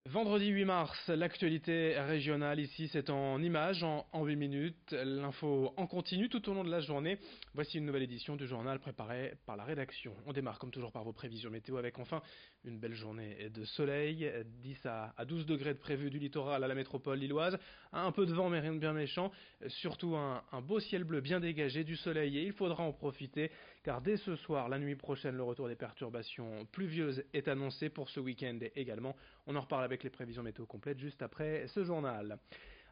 Vendredi 8 mars, l'actualité régionale ici, c'est en images, en 8 minutes. L'info en continu tout au long de la journée. Voici une nouvelle édition du journal préparée par la rédaction. On démarre comme toujours par vos prévisions météo avec enfin une belle journée de soleil. 10 à 12 degrés de prévu du littoral à la métropole lilloise. Un peu de vent mais rien de bien méchant. Surtout un beau ciel bleu bien dégagé, du soleil, et il faudra en profiter car dès ce soir, la nuit prochaine, le retour des perturbations pluvieuses est annoncé pour ce week-end également. On en reparle avec les prévisions météo complètes juste après ce journal.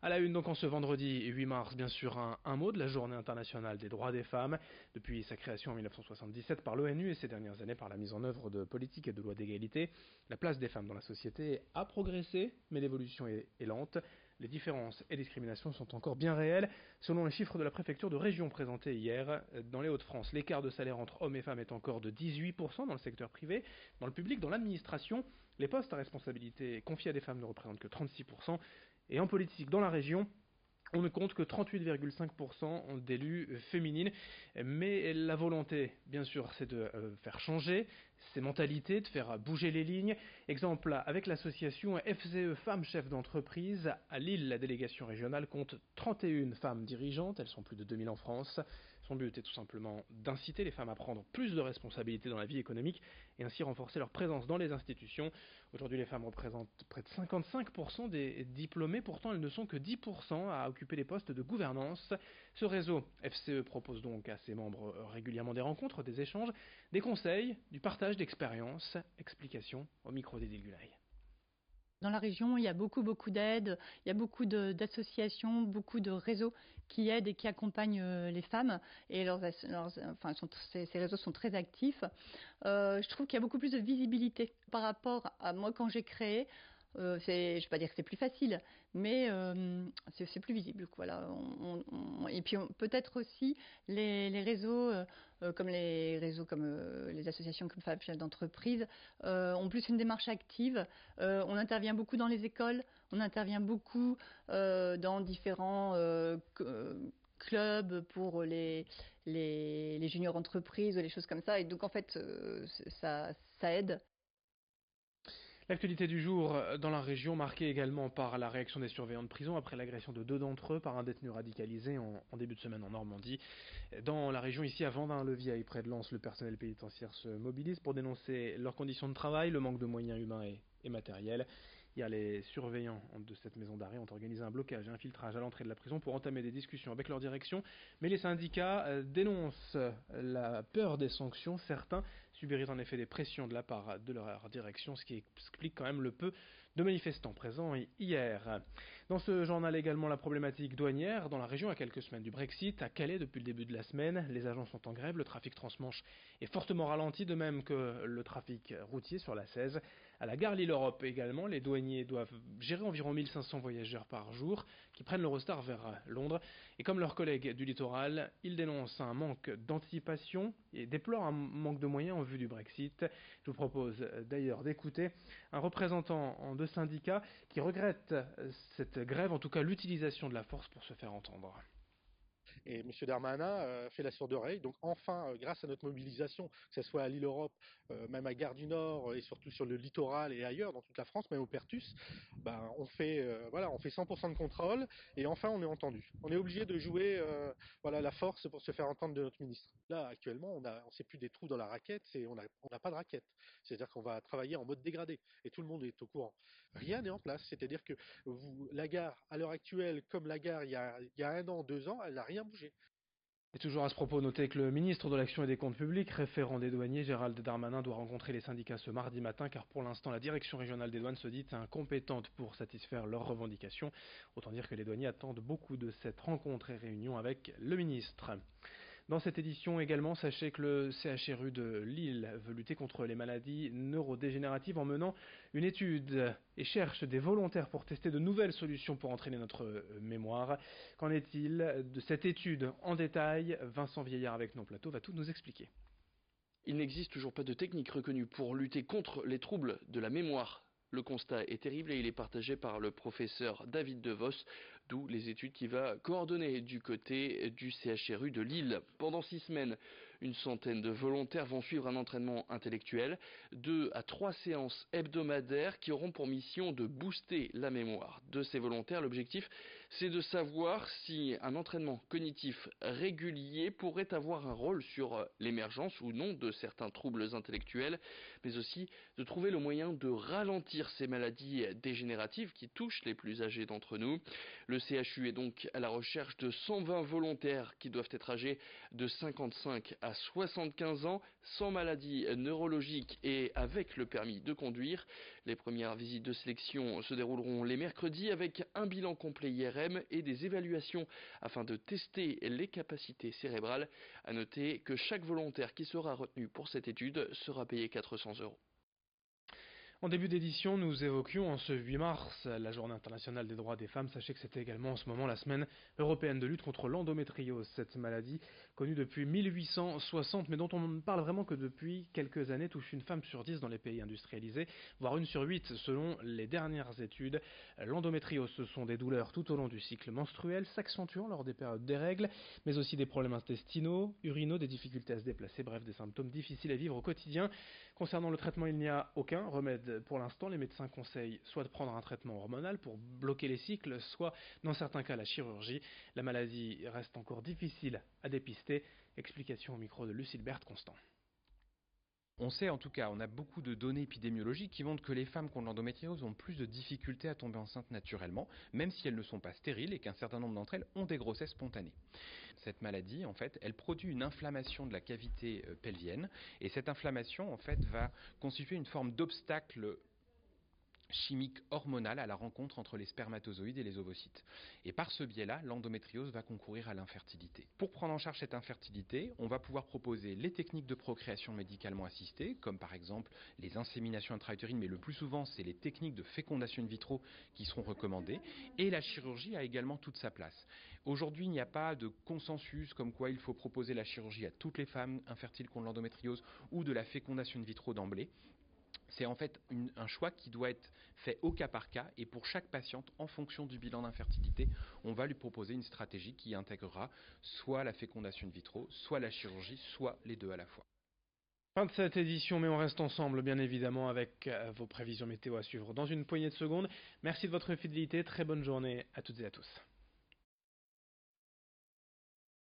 À la une, donc, en ce vendredi 8 mars, bien sûr, un mot de la Journée internationale des droits des femmes. Depuis sa création en 1977 par l'ONU et ces dernières années par la mise en œuvre de politiques et de lois d'égalité, la place des femmes dans la société a progressé, mais l'évolution est lente. Les différences et discriminations sont encore bien réelles. Selon les chiffres de la préfecture de région présentés hier, dans les Hauts-de-France, l'écart de salaire entre hommes et femmes est encore de 18% dans le secteur privé. Dans le public, dans l'administration, les postes à responsabilité confiés à des femmes ne représentent que 36%. Et en politique, dans la région, on ne compte que 38,5% d'élus féminines, mais la volonté, bien sûr, c'est de faire changer ces mentalités, de faire bouger les lignes. Exemple avec l'association FCE Femmes Chefs d'entreprise. À Lille, la délégation régionale compte 31 femmes dirigeantes, elles sont plus de 2000 en France. Son but est tout simplement d'inciter les femmes à prendre plus de responsabilités dans la vie économique et ainsi renforcer leur présence dans les institutions. Aujourd'hui, les femmes représentent près de 55% des diplômés, pourtant elles ne sont que 10% à occuper les postes de gouvernance. Ce réseau FCE propose donc à ses membres régulièrement des rencontres, des échanges, des conseils, du partage d'expériences. Explication au micro d'Edil Gulaï. Dans la région, il y a beaucoup d'aides, il y a beaucoup d'associations, beaucoup de réseaux qui aident et qui accompagnent les femmes. Et ces réseaux sont très actifs. Je trouve qu'il y a beaucoup plus de visibilité par rapport à moi quand j'ai créé. Je ne vais pas dire que c'est plus facile, mais c'est plus visible. Voilà. Et puis peut-être aussi les réseaux, comme les associations comme Femmes Chefs d'entreprise, ont plus une démarche active. On intervient beaucoup dans les écoles, on intervient beaucoup dans différents clubs pour les juniors entreprises, les choses comme ça. Et donc en fait, ça aide. L'actualité du jour dans la région, marquée également par la réaction des surveillants de prison après l'agression de 2 d'entre eux par un détenu radicalisé en début de semaine en Normandie. Dans la région ici, à Vendin-le-Vieil, près de Lens, le personnel pénitentiaire se mobilise pour dénoncer leurs conditions de travail, le manque de moyens humains et matériels. Hier, les surveillants de cette maison d'arrêt ont organisé un blocage et un filtrage à l'entrée de la prison pour entamer des discussions avec leur direction. Mais les syndicats dénoncent la peur des sanctions. Certains subiraient en effet des pressions de la part de leur direction, ce qui explique quand même le peu de manifestants présents hier. Dans ce journal également, la problématique douanière dans la région à quelques semaines du Brexit. À Calais, depuis le début de la semaine, les agents sont en grève, le trafic transmanche est fortement ralenti, de même que le trafic routier sur la 16. À la gare Lille-Europe également, les douaniers doivent gérer environ 1500 voyageurs par jour qui prennent l'Eurostar vers Londres. Et comme leurs collègues du littoral, ils dénoncent un manque d'anticipation et déplorent un manque de moyens en vue du Brexit. Je vous propose d'ailleurs d'écouter un représentant de syndicats qui regrette cette grève, en tout cas l'utilisation de la force pour se faire entendre. Et M. Darmanin fait la sourde oreille. Donc enfin, grâce à notre mobilisation, que ce soit à l'île Europe, même à Gare du Nord et surtout sur le littoral et ailleurs dans toute la France, même au Pertus, on fait 100% de contrôle et enfin on est entendu. On est obligé de jouer la force pour se faire entendre de notre ministre. Là actuellement, on sait plus des trous dans la raquette, on n'a pas de raquette. C'est-à-dire qu'on va travailler en mode dégradé et tout le monde est au courant. Rien n'est en place. C'est-à-dire que la gare à l'heure actuelle, comme la gare il y a 1 an, 2 ans, elle n'a rien bougé. Et toujours à ce propos, notez que le ministre de l'Action et des Comptes Publics, référent des douaniers, Gérald Darmanin, doit rencontrer les syndicats ce mardi matin, car pour l'instant, la direction régionale des douanes se dit incompétente pour satisfaire leurs revendications. Autant dire que les douaniers attendent beaucoup de cette rencontre et réunion avec le ministre. Dans cette édition également, sachez que le CHRU de Lille veut lutter contre les maladies neurodégénératives en menant une étude et cherche des volontaires pour tester de nouvelles solutions pour entraîner notre mémoire. Qu'en est-il de cette étude en détail? Vincent Vieillard avec nos plateaux va tout nous expliquer. Il n'existe toujours pas de technique reconnue pour lutter contre les troubles de la mémoire. Le constat est terrible et il est partagé par le professeur David Devos, d'où les études qu'il va coordonner du côté du CHRU de Lille. Pendant 6 semaines, Une centaine de volontaires vont suivre un entraînement intellectuel, 2 à 3 séances hebdomadaires qui auront pour mission de booster la mémoire de ces volontaires. L'objectif, c'est de savoir si un entraînement cognitif régulier pourrait avoir un rôle sur l'émergence ou non de certains troubles intellectuels, mais aussi de trouver le moyen de ralentir ces maladies dégénératives qui touchent les plus âgés d'entre nous. Le CHU est donc à la recherche de 120 volontaires qui doivent être âgés de 55 à 75 ans, sans maladie neurologique et avec le permis de conduire. Les premières visites de sélection se dérouleront les mercredis avec un bilan complet IRM et des évaluations afin de tester les capacités cérébrales. À noter que chaque volontaire qui sera retenu pour cette étude sera payé 400 €. En début d'édition, nous évoquions en ce 8 mars la Journée internationale des droits des femmes. Sachez que c'était également en ce moment la semaine européenne de lutte contre l'endométriose, cette maladie connue depuis 1860, mais dont on ne parle vraiment que depuis quelques années, touche une femme sur 10 dans les pays industrialisés, voire une sur 8 selon les dernières études. L'endométriose, ce sont des douleurs tout au long du cycle menstruel, s'accentuant lors des périodes des règles, mais aussi des problèmes intestinaux, urinaux, des difficultés à se déplacer, bref, des symptômes difficiles à vivre au quotidien. Concernant le traitement, il n'y a aucun remède pour l'instant. Les médecins conseillent soit de prendre un traitement hormonal pour bloquer les cycles, soit dans certains cas la chirurgie. La maladie reste encore difficile à dépister. Explication au micro de Lucilbert Constant. On sait en tout cas, on a beaucoup de données épidémiologiques qui montrent que les femmes qui ont de l'endométriose ont plus de difficultés à tomber enceinte naturellement, même si elles ne sont pas stériles et qu'un certain nombre d'entre elles ont des grossesses spontanées. Cette maladie, en fait, elle produit une inflammation de la cavité pelvienne et cette inflammation, en fait, va constituer une forme d'obstacle chimique hormonale à la rencontre entre les spermatozoïdes et les ovocytes. Et par ce biais-là, l'endométriose va concourir à l'infertilité. Pour prendre en charge cette infertilité, on va pouvoir proposer les techniques de procréation médicalement assistée, comme par exemple les inséminations intra-utérines, mais le plus souvent, c'est les techniques de fécondation in vitro qui seront recommandées, et la chirurgie a également toute sa place. Aujourd'hui, il n'y a pas de consensus comme quoi il faut proposer la chirurgie à toutes les femmes infertiles qui ont de l'endométriose ou de la fécondation in vitro d'emblée. C'est en fait un choix qui doit être fait au cas par cas et pour chaque patiente, en fonction du bilan d'infertilité, on va lui proposer une stratégie qui intégrera soit la fécondation in vitro, soit la chirurgie, soit les deux à la fois. Fin de cette édition, mais on reste ensemble bien évidemment avec vos prévisions météo à suivre dans une poignée de secondes. Merci de votre fidélité, très bonne journée à toutes et à tous.